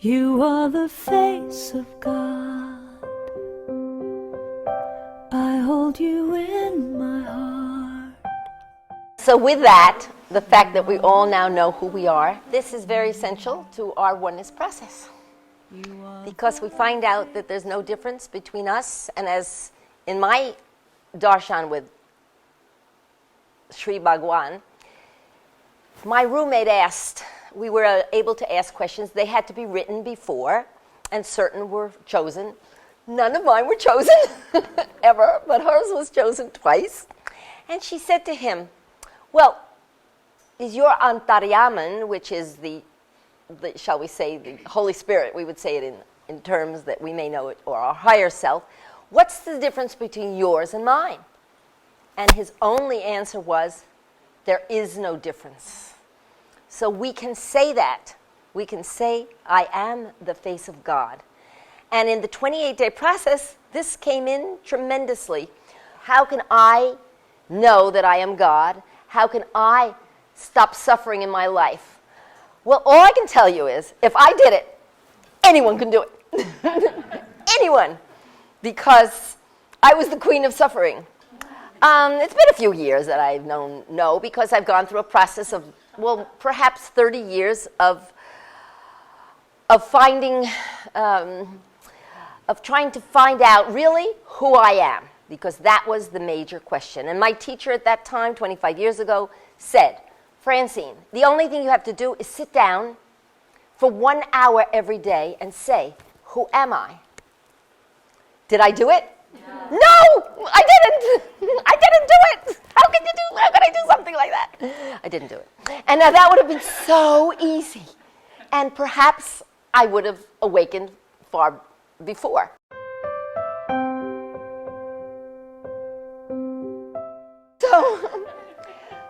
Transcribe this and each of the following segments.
You are the face of God. I hold you in my heart. So with that, the fact that we all now know who we are, this is very essential to our oneness process. Because we find out that there's no difference between us, and as in my darshan with Sri Bhagwan, my roommate asked, we were able to ask questions. They had to be written before, and certain were chosen. None of mine were chosen, ever, but hers was chosen twice. And she said to him, well, is your Antaryaman, which is the shall we say, the Holy Spirit, we would say it in terms that we may know it, or our higher self, what's the difference between yours and mine? And his only answer was, there is no difference. So we can say that. We can say, I am the face of God. And in the 28-day process, this came in tremendously. How can I know that I am God? How can I stop suffering in my life? Well, all I can tell you is, if I did it, anyone can do it. Anyone. Because I was the queen of suffering. It's been a few years that I've known no, because I've gone through a process of, well, perhaps 30 years of finding, of trying to find out really who I am, because that was the major question. And my teacher at that time, 25 years ago, said, Francine, the only thing you have to do is sit down for 1 hour every day and say, who am I? Did I do it? No, I didn't. I didn't do it. How could I do something like that? I didn't do it. And now that would have been so easy. And perhaps I would have awakened far before.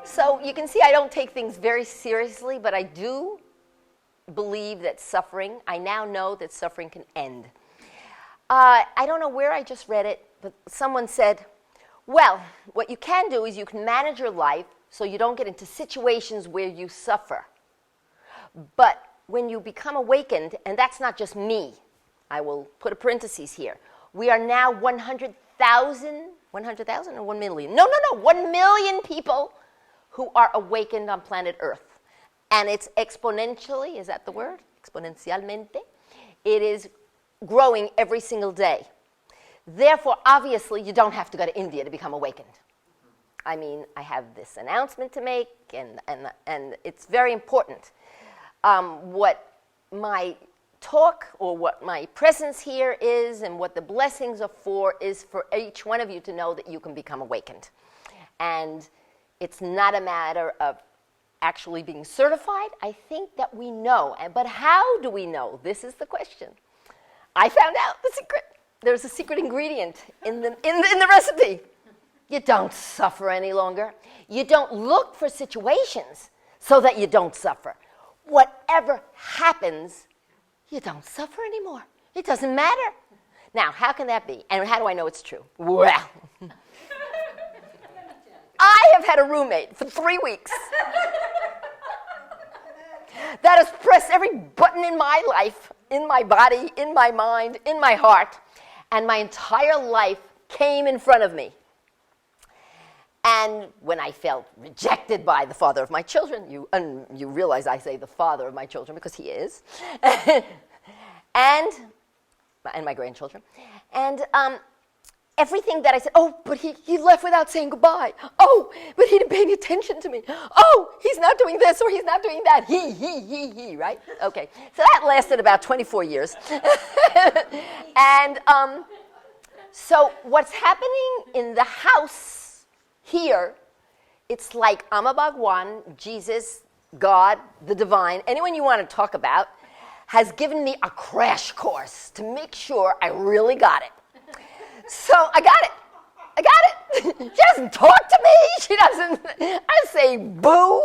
So you can see I don't take things very seriously, but I do believe that suffering, I now know that suffering can end. I don't know where I just read it, but someone said, well, what you can do is you can manage your life so you don't get into situations where you suffer. But when you become awakened, and that's not just me, I will put a parenthesis here, we are now 100,000 or 1 million? No, 1 million people who are awakened on planet Earth. And it's exponentially, is that the word? Exponencialmente. It is growing every single day. Therefore, obviously, you don't have to go to India to become awakened. I mean, I have this announcement to make, and it's very important. What my talk or what my presence here is and what the blessings are for is for each one of you to know that you can become awakened. And it's not a matter of actually being certified. I think that we know. But how do we know? This is the question. I found out the secret. There's a secret ingredient in the recipe. You don't suffer any longer. You don't look for situations so that you don't suffer. Whatever happens, you don't suffer anymore. It doesn't matter. Now, how can that be? And how do I know it's true? Well, I have had a roommate for 3 weeks that has pressed every button in my life, in my body, in my mind, in my heart, and my entire life came in front of me. And when I felt rejected by the father of my children, you realize I say the father of my children because he is, and my grandchildren, and everything that I said, oh, but he left without saying goodbye. Oh, but he didn't pay any attention to me. Oh, he's not doing this or he's not doing that. He, right? Okay. So that lasted about 24 years. And so what's happening in the house here, it's like Amma Bhagwan, Jesus, God, the divine, anyone you want to talk about, has given me a crash course to make sure I really got it. So I got it. She doesn't talk to me. She doesn't, I say boo.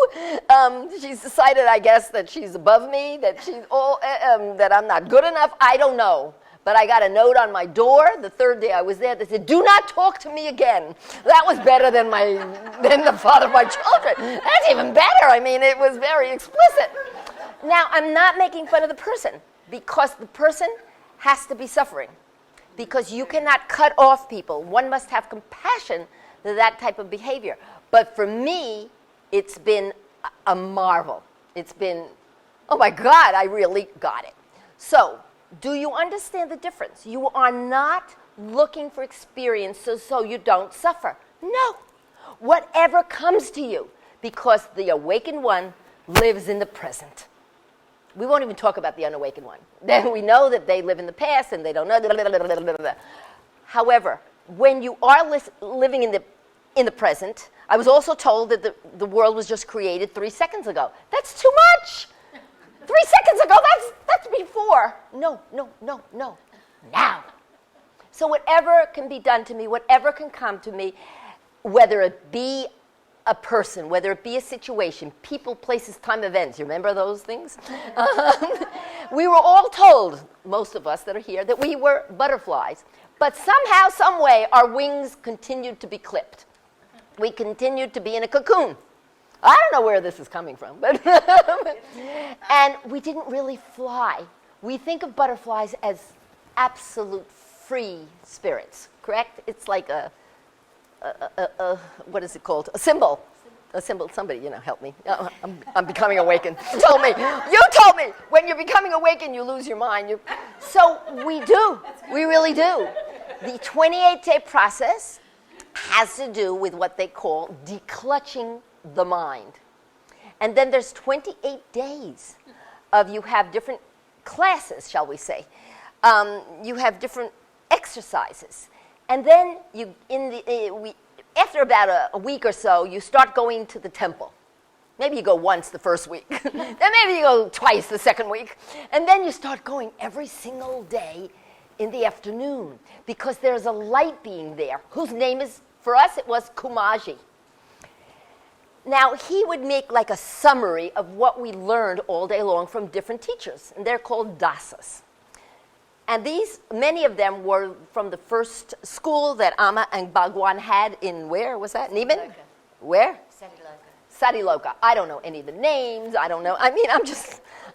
She's decided, I guess, that she's above me, that she's that I'm not good enough. I don't know. But I got a note on my door the third day I was there that said, do not talk to me again. That was better than the father of my children. That's even better. I mean, it was very explicit. Now, I'm not making fun of the person. because the person has to be suffering. Because you cannot cut off people. One must have compassion to that type of behavior. But for me, it's been a marvel. It's been, oh my God, I really got it. So, do you understand the difference? You are not looking for experience so you don't suffer. No. Whatever comes to you, because the awakened one lives in the present. We won't even talk about the unawakened one. Then we know that they live in the past and they don't know. However, when you are living in the present, I was also told that the world was just created 3 seconds ago. That's too much. 3 seconds ago, that's before. No. Now. So whatever can be done to me, whatever can come to me, whether it be a person, whether it be a situation, people, places, time, events. You remember those things? We were all told, most of us that are here, that we were butterflies. But somehow, some way, our wings continued to be clipped. We continued to be in a cocoon. I don't know where this is coming from, but and we didn't really fly. We think of butterflies as absolute free spirits, correct? It's like a what is it called? A symbol. A symbol. Somebody, help me. I'm becoming awakened. You told me. When you're becoming awakened, you lose your mind. So we do. We really do. The 28-day process has to do with what they call declutching the mind. And then there's 28 days of you have different classes, shall we say. You have different exercises. And then after about a week or so, you start going to the temple. Maybe you go once the first week. Then maybe you go twice the second week. And then you start going every single day in the afternoon because there's a light being there whose name is, for us, it was Kumaji. Now, he would make like a summary of what we learned all day long from different teachers, and they're called dasas. And many of them were from the first school that Amma and Bhagwan had in, where was that? Neiman? Where? Satiloka. I don't know any of the names. I don't know. I mean,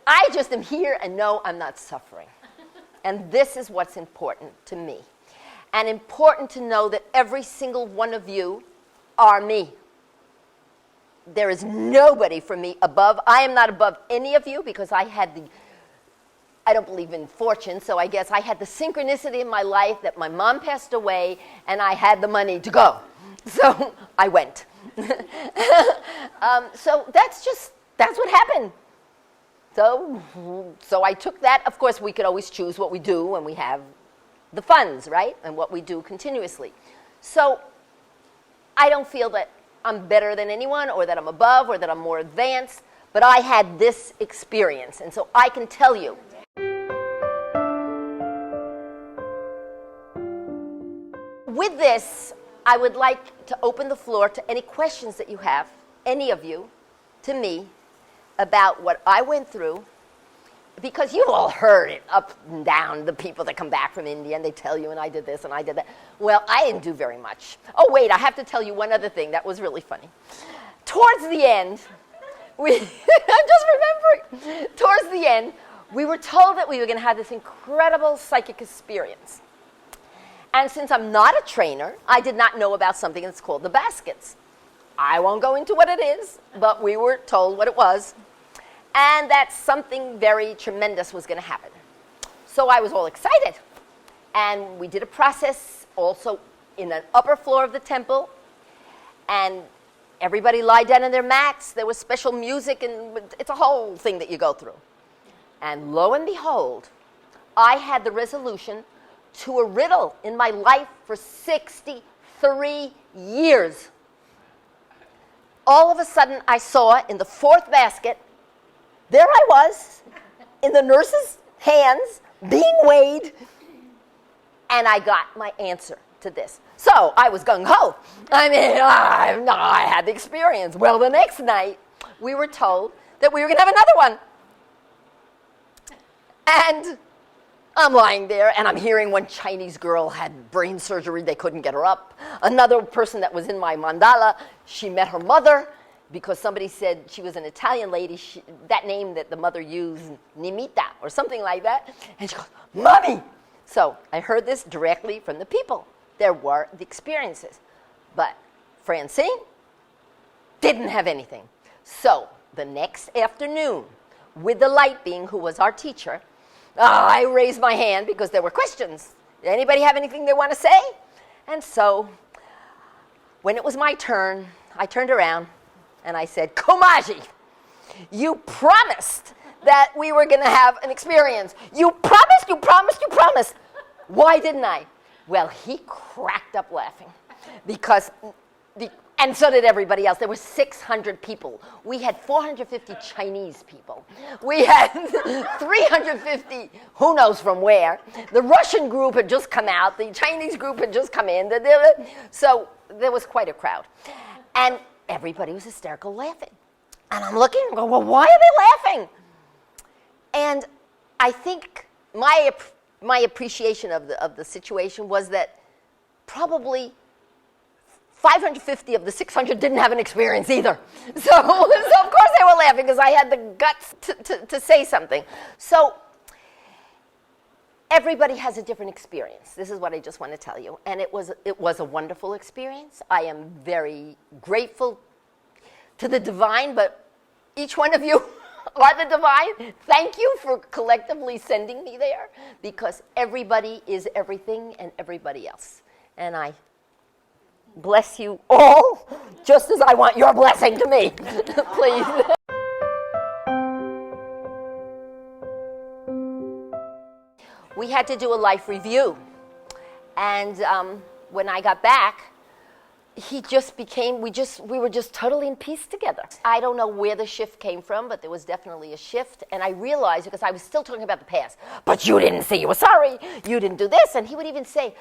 I just am here and know I'm not suffering. And this is what's important to me. And important to know that every single one of you are me. There is nobody for me above. I am not above any of you because I don't believe in fortune, so I guess I had the synchronicity in my life that my mom passed away and I had the money to go. So I went. So that's what happened. So I took that. Of course, we could always choose what we do when we have the funds, right? And what we do continuously. So I don't feel that I'm better than anyone or that I'm above or that I'm more advanced, but I had this experience. And so I can tell you, with this, I would like to open the floor to any questions that you have, any of you, to me, about what I went through, because you've all heard it up and down, the people that come back from India, and they tell you, and I did this, and I did that. Well, I didn't do very much. Oh, wait, I have to tell you one other thing that was really funny. Towards the end, I'm just remembering, towards the end, we were told that we were going to have this incredible psychic experience. And since I'm not a trainer, I did not know about something that's called the baskets. I won't go into what it is, but we were told what it was, and that something very tremendous was going to happen. So I was all excited, and we did a process also in the upper floor of the temple, and everybody lied down on their mats. There was special music, and it's a whole thing that you go through. And lo and behold, I had the resolution to a riddle in my life for 63 years. All of a sudden, I saw in the fourth basket, there I was, in the nurse's hands, being weighed, and I got my answer to this. So I was gung-ho. I mean, I had the experience. Well, the next night, we were told that we were going to have another one. And I'm lying there, and I'm hearing one Chinese girl had brain surgery. They couldn't get her up. Another person that was in my mandala, she met her mother, because somebody said she was an Italian lady, that name that the mother used, Nimita, or something like that. And she goes, Mommy! So I heard this directly from the people. There were the experiences. But Francine didn't have anything. So the next afternoon, with the light being who was our teacher, I raised my hand because there were questions. Did anybody have anything they want to say? And so when it was my turn, I turned around and I said, Komaji, you promised that we were going to have an experience. You promised, you promised, you promised. Why didn't I? Well, he cracked up laughing because, and so did everybody else. There were 600 people. We had 450 Chinese people. We had 350, who knows from where. The Russian group had just come out. The Chinese group had just come in. So there was quite a crowd. And everybody was hysterical laughing. And I'm looking and going, well, why are they laughing? And I think my appreciation of the situation was that probably 550 of the 600 didn't have an experience either. So of course they were laughing because I had the guts to say something. So everybody has a different experience. This is what I just want to tell you. And it was a wonderful experience. I am very grateful to the divine, but each one of you are the divine. Thank you for collectively sending me there, because everybody is everything and everybody else. And I bless you all just as I want your blessing to me. Please. We had to do a life review. And when I got back, we were just totally in peace together. I don't know where the shift came from, but there was definitely a shift. And I realized, because I was still talking about the past, but you didn't say you were sorry, you didn't do this. And he would even say,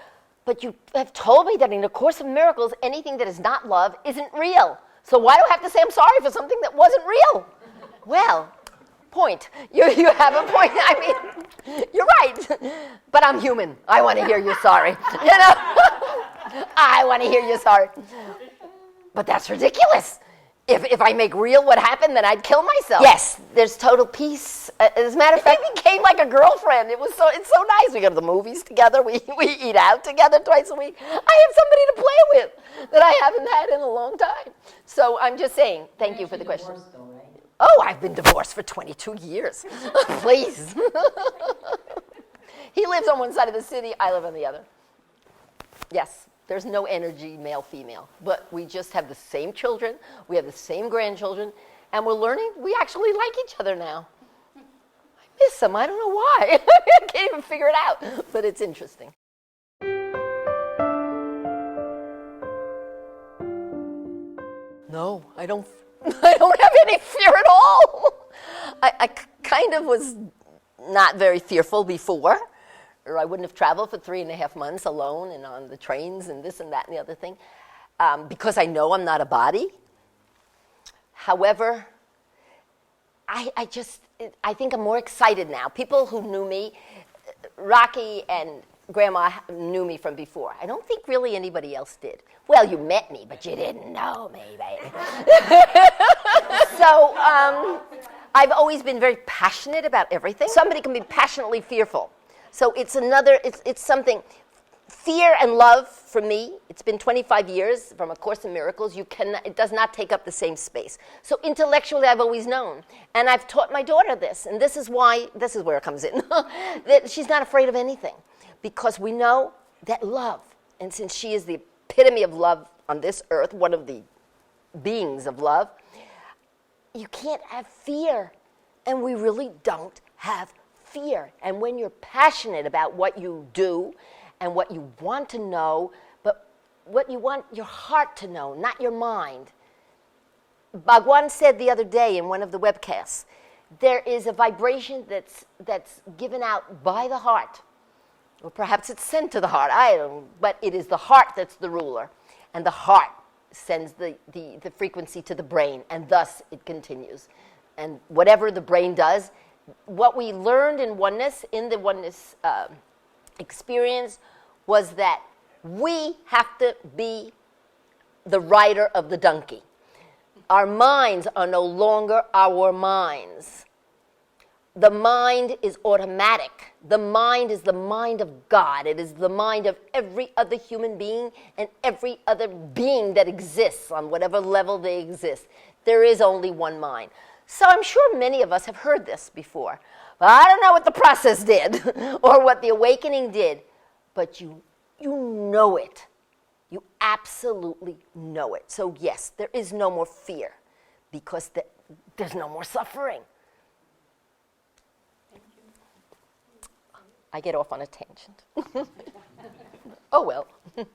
but you have told me that in the Course of Miracles, anything that is not love isn't real. So why do I have to say I'm sorry for something that wasn't real? Well, point. You have a point. I mean, you're right. But I'm human. I want to hear you're sorry. You know? I want to hear you're sorry. But that's ridiculous. If I make real what happened, then I'd kill myself. Yes, there's total peace. As a matter of fact, we became like a girlfriend. It's so nice. We go to the movies together. We eat out together twice a week. I have somebody to play with that I haven't had in a long time. So I'm just saying, thank you for the question. Though, right? Oh, I've been divorced for 22 years. Please. He lives on one side of the city. I live on the other. Yes. There's no energy, male, female. But we just have the same children. We have the same grandchildren. And we're learning we actually like each other now. I miss them. I don't know why. I can't even figure it out. But it's interesting. No, I don't have any fear at all. I kind of was not very fearful before, or I wouldn't have traveled for 3.5 months alone and on the trains and this and that and the other thing, because I know I'm not a body. However, I think I'm more excited now. People who knew me, Rocky and Grandma knew me from before. I don't think really anybody else did. Well, you met me, but you didn't know me, baby. So I've always been very passionate about everything. Somebody can be passionately fearful. So it's something, fear and love for me, it's been 25 years from A Course in Miracles, it does not take up the same space. So intellectually I've always known, and I've taught my daughter this, and this is where it comes in, that she's not afraid of anything, because we know that love, and since she is the epitome of love on this earth, one of the beings of love, you can't have fear, and we really don't have fear. And when you're passionate about what you do and what you want to know, but what you want your heart to know, not your mind. Bhagwan said the other day in one of the webcasts, there is a vibration that's given out by the heart, or perhaps it's sent to the heart, I don't know, but it is the heart that's the ruler, and the heart sends the frequency to the brain, and thus it continues. And whatever the brain does, what we learned in oneness, in the oneness experience, was that we have to be the rider of the donkey. Our minds are no longer our minds. The mind is automatic. The mind is the mind of God. It is the mind of every other human being and every other being that exists on whatever level they exist. There is only one mind. So I'm sure many of us have heard this before. But I don't know what the process did or what the awakening did, but you know it. You absolutely know it. So yes, there is no more fear because there's no more suffering. I get off on a tangent. Oh well. Oh,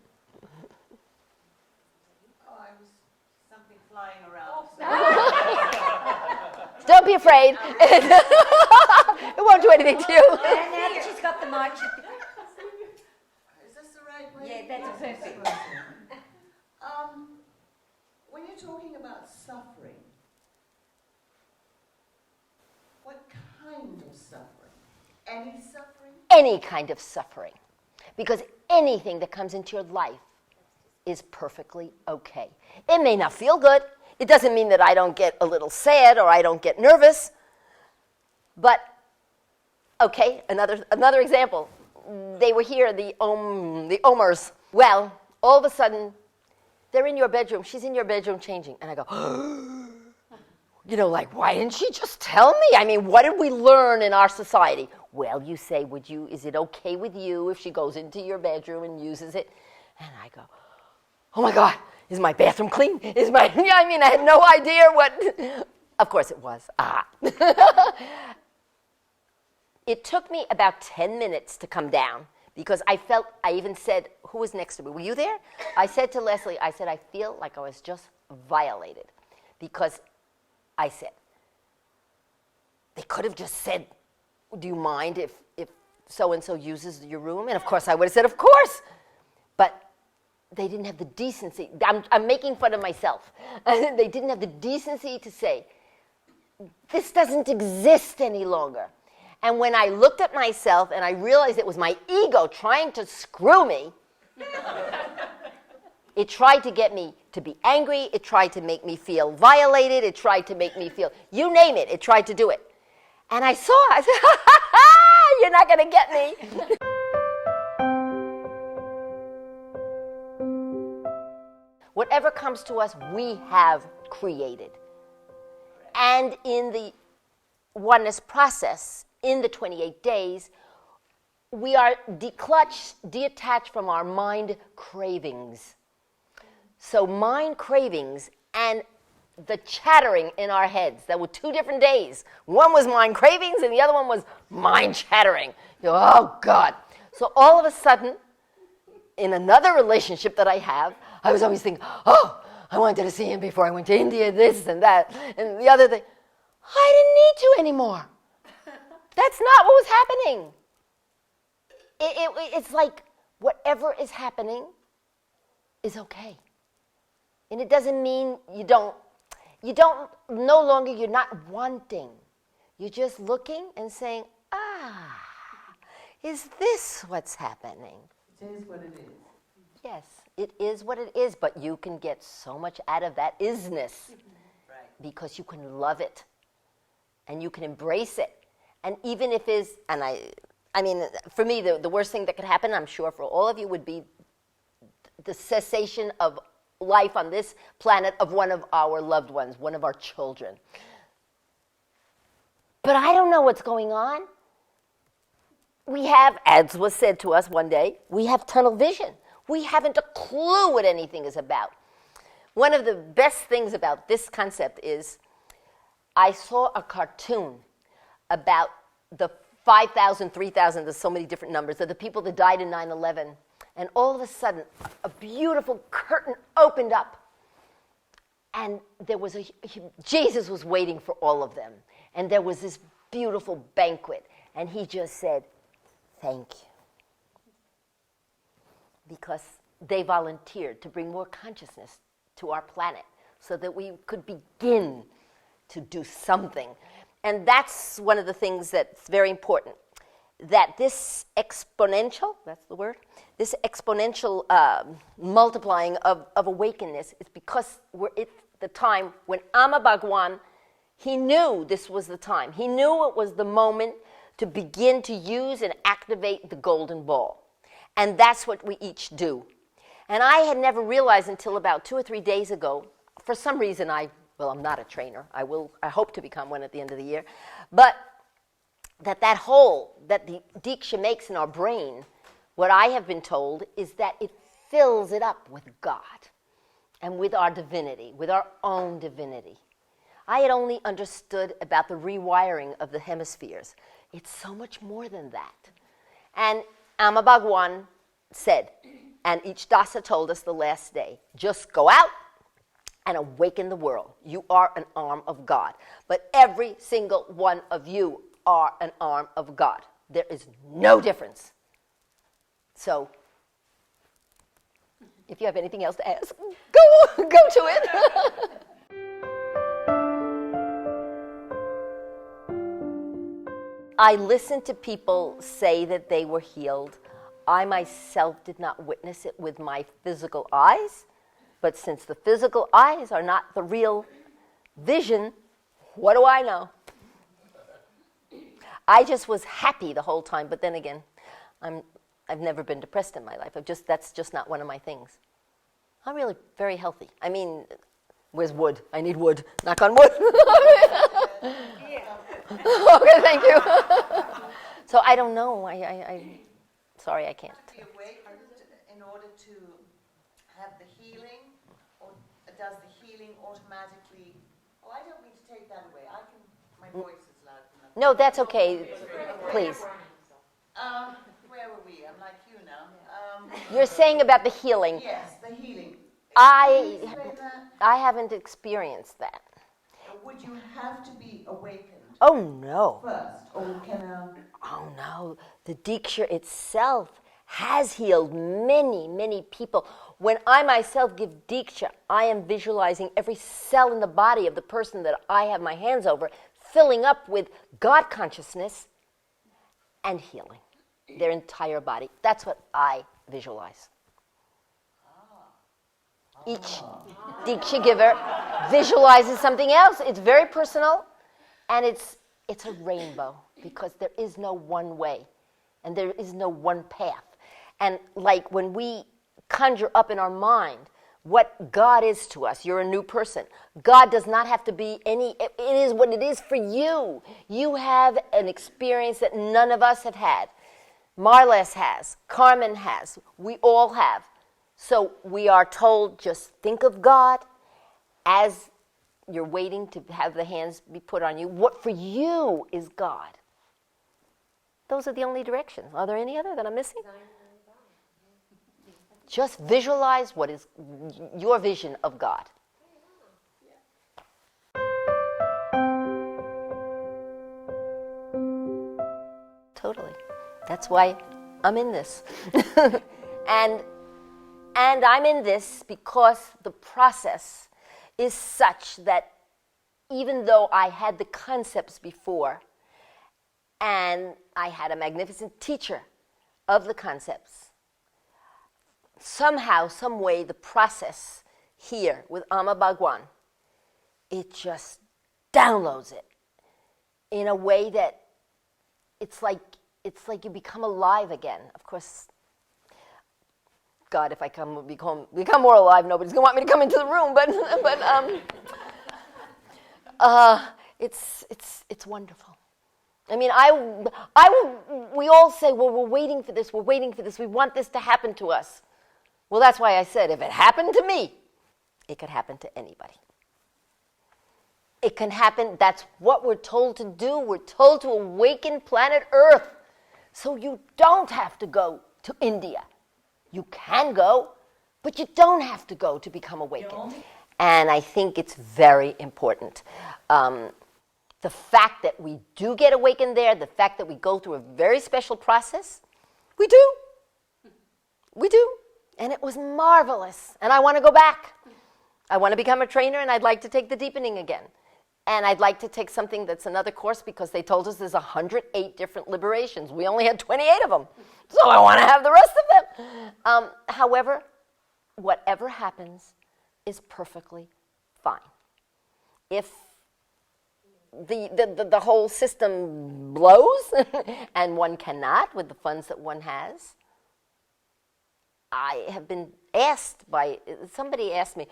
I was something flying around. Don't be afraid. It won't do anything to you. And now that she's got the mic, Is this the right way? Yeah, that's perfect. When you're talking about suffering, what kind of suffering? Any suffering? Any kind of suffering. Because anything that comes into your life is perfectly okay. It may not feel good. It doesn't mean that I don't get a little sad or I don't get nervous. But, okay, another example. They were here, the Omers. Well, all of a sudden, they're in your bedroom. She's in your bedroom changing. And I go, like, why didn't she just tell me? I mean, what did we learn in our society? Well, you say, is it okay with you if she goes into your bedroom and uses it? And I go, oh my God, is my bathroom clean? I had no idea what. Of course it was. It took me about 10 minutes to come down because I even said, who was next to me? Were you there? I said to Leslie, I feel like I was just violated because I said, they could have just said, do you mind if so-and-so uses your room? And of course I would have said, of course. But they didn't have the decency. I'm making fun of myself. They didn't have the decency to say, this doesn't exist any longer. And when I looked at myself and I realized it was my ego trying to screw me, it tried to get me to be angry. It tried to make me feel violated. It tried to make me feel, you name it, it tried to do it. And I said, ha, ha, ha, you're not going to get me. Whatever comes to us, we have created. And in the oneness process, in the 28 days, we are detached from our mind cravings. So mind cravings and the chattering in our heads. There were 2 different days. One was mind cravings and the other one was mind chattering. You go, oh God. So all of a sudden, in another relationship that I have, I was always thinking, oh, I wanted to see him before I went to India, this and that. And the other thing, I didn't need to anymore. That's not what was happening. It's like whatever is happening is okay. And it doesn't mean you're not wanting. You're just looking and saying, is this what's happening? It is what it is. Yes, it is what it is, but you can get so much out of that isness. Right. Because you can love it and you can embrace it. And even if for me, the worst thing that could happen, I'm sure for all of you, would be the cessation of life on this planet of one of our loved ones, one of our children. But I don't know what's going on. We have, as was said to us one day, we have tunnel vision. We haven't a clue what anything is about. One of the best things about this concept is I saw a cartoon about the 5,000, 3,000, there's so many different numbers, of the people that died in 9/11. And all of a sudden, a beautiful curtain opened up. And there was Jesus was waiting for all of them. And there was this beautiful banquet. And he just said, thank you. Because they volunteered to bring more consciousness to our planet so that we could begin to do something. And that's one of the things that's very important, that this exponential, that's the word, this exponential multiplying of awakeness is because the time when Amma Bhagwan, he knew this was the time. He knew it was the moment to begin to use and activate the golden ball. And that's what we each do. And I had never realized until about 2 or 3 days ago, for some reason I'm not a trainer. I hope to become one at the end of the year. But that hole that the Diksha makes in our brain, what I have been told is that it fills it up with God and with our divinity, with our own divinity. I had only understood about the rewiring of the hemispheres. It's so much more than that. And Amma Bhagwan said, and each dasa told us the last day, just go out and awaken the world. You are an arm of God. But every single one of you are an arm of God. There is no difference. So, if you have anything else to ask, go to it. I listened to people say that they were healed. I myself did not witness it with my physical eyes, but since the physical eyes are not the real vision, what do I know? I just was happy the whole time, but then again, I've never been depressed in my life. That's just not one of my things. I'm really very healthy. I mean, where's wood? I need wood. Knock on wood. Okay, thank you. So I don't know. Sorry, I can't. Be awakened in order to have the healing, or does the healing automatically? Oh, I don't mean to take that away. My voice is loud enough. No, that's okay. Please. Where were we? I'm like you now. You're saying about the healing. Yes, the healing. I Can you explain that? haven't experienced that. Would you have to be awakened Oh no. first, or can Oh no. The Diksha itself has healed many, many people. When I myself give Diksha, I am visualizing every cell in the body of the person that I have my hands over, filling up with God consciousness and healing their entire body. That's what I visualize. Each Diksha giver visualizes something else. It's very personal, and it's a rainbow, because there is no one way, and there is no one path. And like when we conjure up in our mind what God is to us, you're a new person. God does not have to be it is what it is for you. You have an experience that none of us have had. Marles has, Carmen has, we all have. So we are told, just think of God as you're waiting to have the hands be put on you. What for you is God? Those are the only directions. Are there any other that I'm missing? Just visualize what is your vision of God. Totally. That's why I'm in this. And I'm in this because the process is such that even though I had the concepts before, and I had a magnificent teacher of the concepts, somehow, some way, the process here with Amma Bhagwan, it just downloads it in a way that it's like you become alive again. Of course, God, if I become more alive, nobody's gonna want me to come into the room. But it's wonderful. I mean, we all say, well, we're waiting for this. We want this to happen to us. Well, that's why I said, if it happened to me, it could happen to anybody. It can happen. That's what we're told to do. We're told to awaken planet Earth. So you don't have to go to India. You can go, but you don't have to go to become awakened. And I think it's very important. The fact that we do get awakened there, the fact that we go through a very special process, we do. We do. And it was marvelous. And I want to go back. I want to become a trainer, and I'd like to take the deepening again. And I'd like to take something that's another course, because they told us there's 108 different liberations. We only had 28 of them. So I want to have the rest of them. However, whatever happens is perfectly fine. if the whole system blows and one cannot with the funds that one has. I have been asked by, somebody asked me,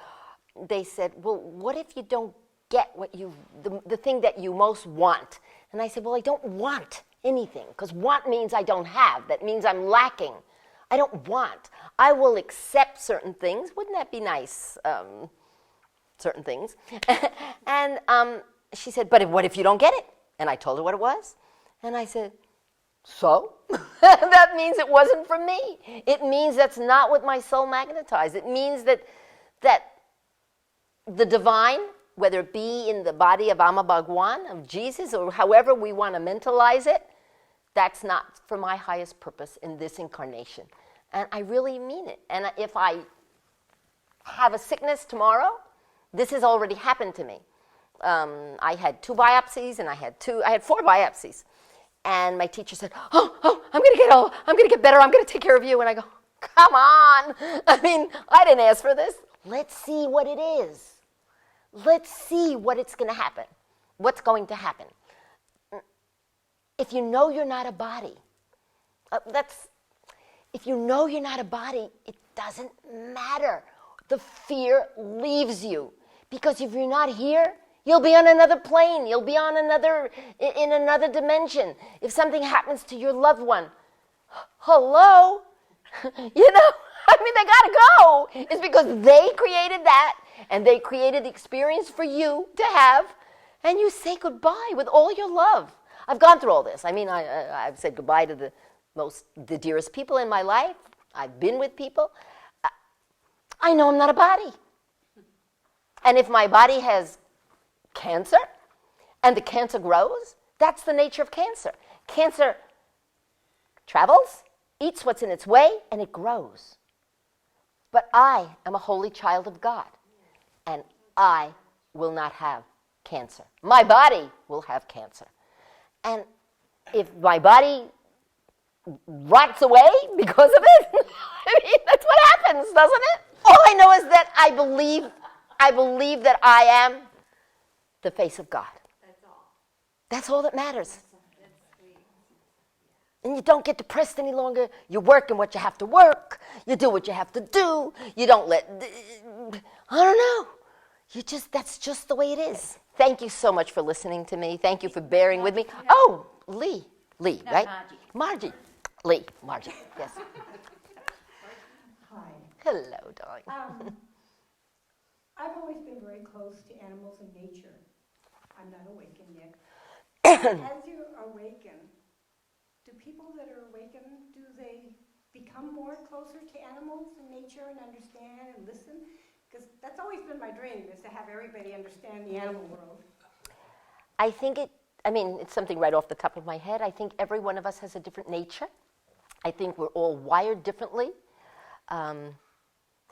they said, well, what if you don't get what the thing that you most want? And I said, well, I don't want anything, because want means I don't have. That means I'm lacking. I don't want. I will accept certain things. Wouldn't that be nice? Certain things. And she said, but what if you don't get it? And I told her what it was. And I said, so? That means it wasn't for me. It means that's not what my soul magnetized. It means that the divine, whether it be in the body of Amma Bhagwan, of Jesus, or however we want to mentalize it, that's not for my highest purpose in this incarnation. And I really mean it. And if I have a sickness tomorrow, this has already happened to me. I had 2 biopsies, and I had 4 biopsies. And my teacher said, oh, I'm going to get better, I'm going to take care of you. And I go, come on. I mean, I didn't ask for this. Let's see what it is. Let's see what it's going to happen. What's going to happen? If you know you're not a body, if you know you're not a body, it doesn't matter. The fear leaves you. Because if you're not here, you'll be on another plane. You'll be on in another dimension. If something happens to your loved one, hello? You know, I mean, they got to go. It's because they created that, and they created the experience for you to have, and you say goodbye with all your love. I've gone through all this. I mean, I've said goodbye to the dearest people in my life. I've been with people. I know I'm not a body. And if my body has cancer, and the cancer grows, that's the nature of cancer. Cancer travels, eats what's in its way, and it grows. But I am a holy child of God, and I will not have cancer. My body will have cancer. And if my body rots away because of it, I mean, that's what happens, doesn't it? All I know is that I believe that I am the face of God. That's all. That's all that matters. And you don't get depressed any longer. You work in what you have to work. You do what you have to do. You don't let, I don't know. That's just the way it is. Thank you so much for listening to me. Thank you for bearing with me. Oh, Lee, right? Margie. Margie, yes. Hi. Hello, darling. I've always been very close to animals and nature. I'm not awakened yet. As you awaken, do people that are awakened, do they become more closer to animals and nature and understand and listen? Because that's always been my dream, is to have everybody understand the animal world. I think it's something right off the top of my head. I think every one of us has a different nature. I think we're all wired differently. I'm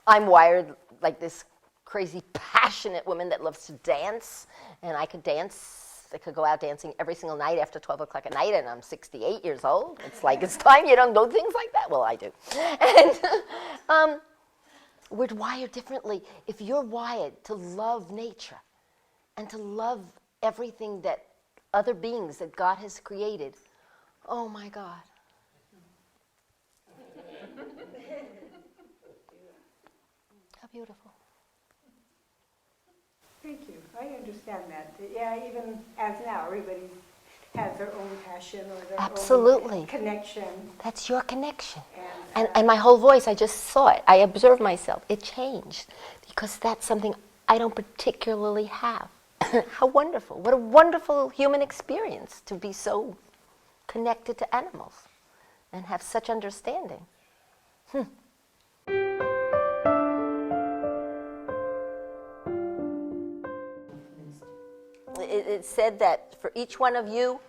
wired like this crazy, passionate woman that loves to dance, and I could go out dancing every single night after 12 o'clock at night, and I'm 68 years old. It's like, it's time you don't do things like that. Well, I do. And we're wired differently. If you're wired to love nature and to love everything that other beings that God has created, oh my God. How beautiful. Thank you. I understand that. Yeah, even as now, everybody has their own passion or their Absolutely. own connection. That's your connection. And my whole voice, I just saw it. I observed myself. It changed because that's something I don't particularly have. How wonderful. What a wonderful human experience to be so connected to animals and have such understanding. It said that for each one of you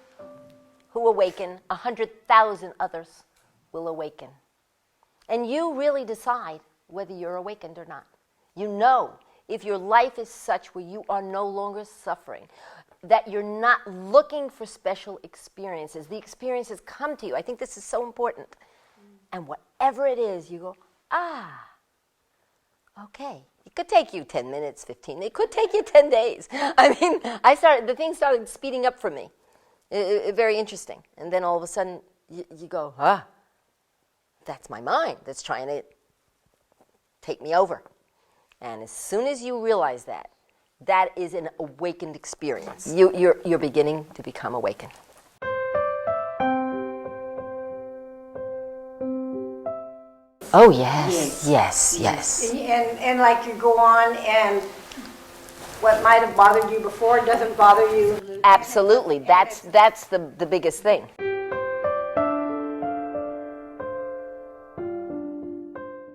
who awaken, 100,000 others will awaken. And you really decide whether you're awakened or not. You know, if your life is such where you are no longer suffering, that you're not looking for special experiences. The experiences come to you. I think this is so important. And whatever it is, you go, Okay, it could take you 10 minutes, 15. It could take you 10 days. I mean, the thing started speeding up for me. Very interesting. And then all of a sudden, you go, that's my mind that's trying to take me over. And as soon as you realize that, that is an awakened experience. You're beginning to become awakened. Oh, yes. And like you go on and what might have bothered you before doesn't bother you. Absolutely. That's the biggest thing.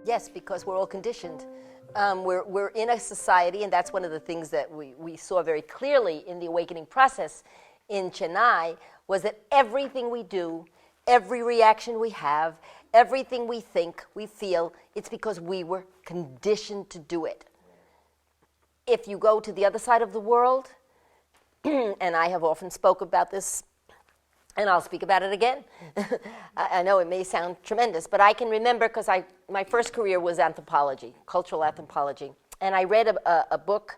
Yes, because we're all conditioned. We're in a society, and that's one of the things that we saw very clearly in the awakening process in Chennai, was that everything we do, every reaction we have, everything we think, we feel, it's because we were conditioned to do it. If you go to the other side of the world, and I have often spoke about this, and I'll speak about it again. I know it may sound tremendous, but I can remember, because my first career was anthropology, cultural anthropology, and I read a book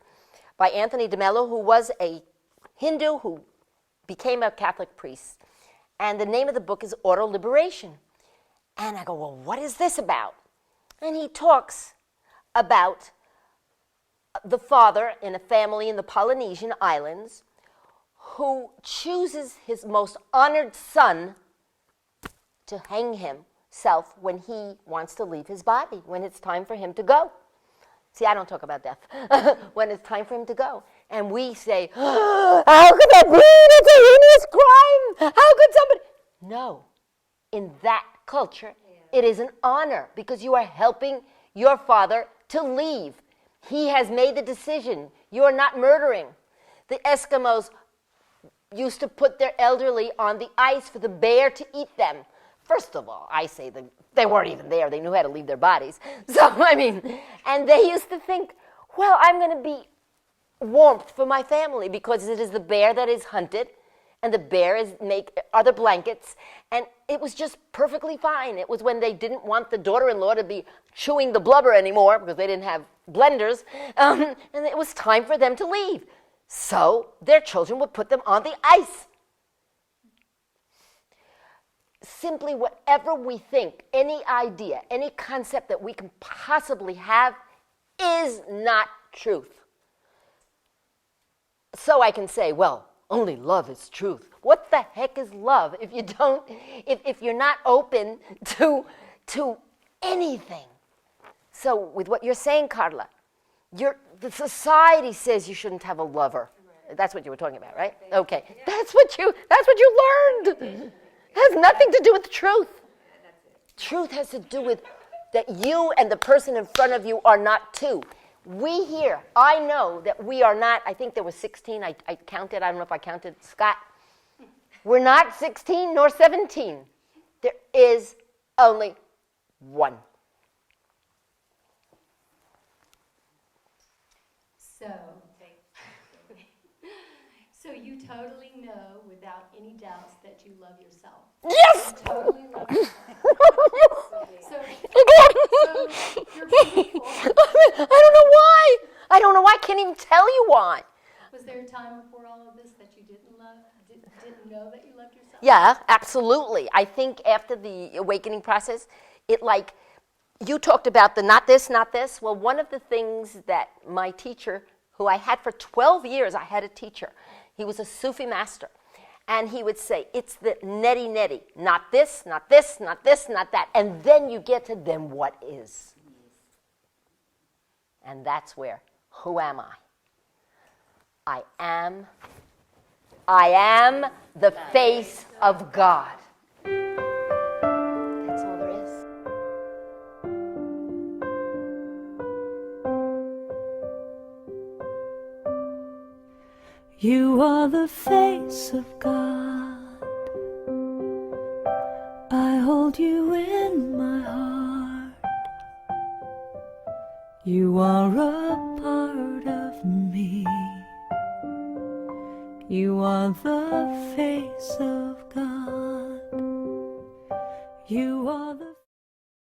by Anthony DeMello, who was a Hindu who became a Catholic priest, and the name of the book is Auto Liberation. And I go, well, what is this about? And he talks about the father in a family in the Polynesian islands who chooses his most honored son to hang himself when he wants to leave his body, when it's time for him to go. See, I don't talk about death. When it's time for him to go. And we say, how could that be? That's a heinous crime. How could somebody? No. In that culture, it is an honor because you are helping your father to leave. He has made the decision. You are not murdering. The Eskimos used to put their elderly on the ice for the bear to eat them. First of all, I say that they weren't even there. They knew how to leave their bodies. So, I mean, and they used to think, well, I'm going to be warmth for my family because it is the bear that is hunted, and the bear are the blankets, and it was just perfectly fine. It was when they didn't want the daughter-in-law to be chewing the blubber anymore because they didn't have blenders, and it was time for them to leave. So their children would put them on the ice. Simply whatever we think, any idea, any concept that we can possibly have is not truth. So I can say, well, only love is truth. What the heck is love if you don't, if you're not open to anything? So with what you're saying, Carla, the society says you shouldn't have a lover. That's what you were talking about, right? Okay. That's what you learned. It has nothing to do with the truth. Truth has to do with that you and the person in front of you are not two. We here, I know that we are not, I think there was 16, I counted, I don't know if I counted Scott. We're not 16 nor 17. There is only one. So you totally know without any doubts that you love yourself. Yes! You totally love yourself. So you're beautiful. I don't know why. I don't know why. I can't even tell you why. Was there a time before all of this that you didn't know that you loved yourself? Yeah, absolutely. I think after the awakening process, you talked about the not this, not this. Well, one of the things that my teacher, who I had for 12 years, I had a teacher. He was a Sufi master. And he would say, it's the neti, not this, not this, not this, not that. And then you get to then what is. And that's where, who am I? I am the face of God. That's all there is. You are the face of God. I hold you in my heart. You are a part of me. You are the face of God. You are the